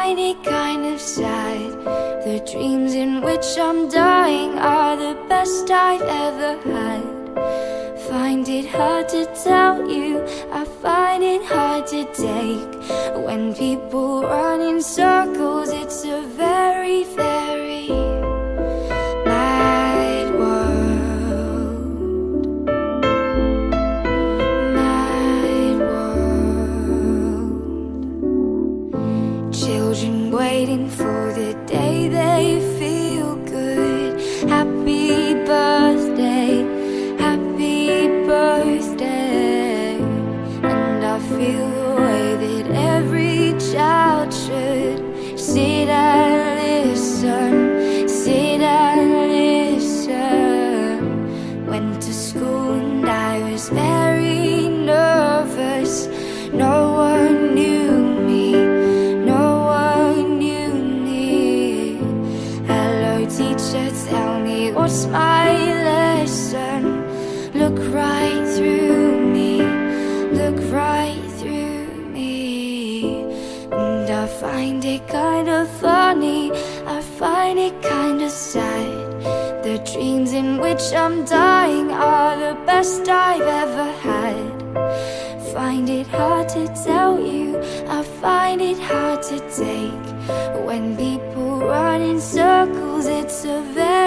find it kind of sad. The dreams in which I'm dying are the best I've ever had. Find it hard to tell you, I find it hard to take. When people run in circles, it's a very, very mad world. Mad world. Children waiting for the day they feel good. Happy birthday, happy birthday. And I feel the way that every child should. Sit and listen, sit and listen. Went to school and I was very nervous. No one knew me, no one knew me. Hello teacher, tell me what's my lesson. Look right through me, look right through me. And I find it kind of funny, I find it kind of sad. The dreams in which I'm dying are the best I've ever had. Find it hard to tell you, I find it hard to take. When people run in circles, it's a very